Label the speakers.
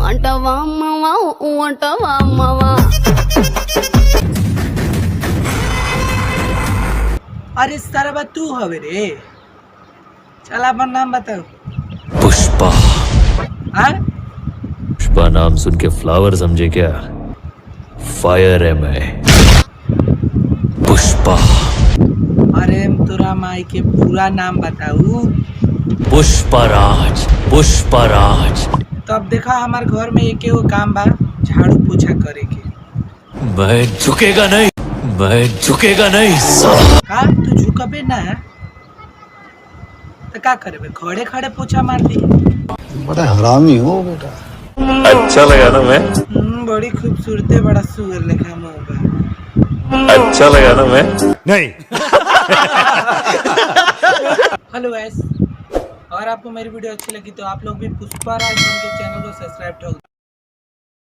Speaker 1: అంటవా అమ్మవా అంటవా అమ్మవా
Speaker 2: अरे सरबा तू हवे रे। चल अपन नाम बताओ।
Speaker 3: पुष्पा।
Speaker 2: हाँ?
Speaker 3: पुष्पा नाम सुन के फ्लावर समझे क्या? फायर है मैं। पुष्पा।
Speaker 2: अरे तोरा माई के पूरा नाम बताऊ।
Speaker 3: पुष्पराज। पुष्पराज।
Speaker 2: तो अब देखा हमारे घर में एक एगो काम बा, झाड़ू पोछा करे के।
Speaker 3: मैं झुकेगा नहीं, मैं झुकेगा नहीं साला।
Speaker 2: का तू झुकबे ना तो का करबे? खड़े खड़े पोछा मार दी।
Speaker 4: बड़ा हरामी हो बेटा।
Speaker 3: अच्छा लगा ना मैं?
Speaker 2: बड़ी खूबसूरत है, बड़ा सुअर लेखा मुंह बा।
Speaker 3: अच्छा लगा ना मैं?
Speaker 4: नहीं।
Speaker 2: हेलो गाइस, और आपको मेरी वीडियो अच्छी लगी तो आप लोग भी पुष्पा राज के चैनल को सब्सक्राइब ठोक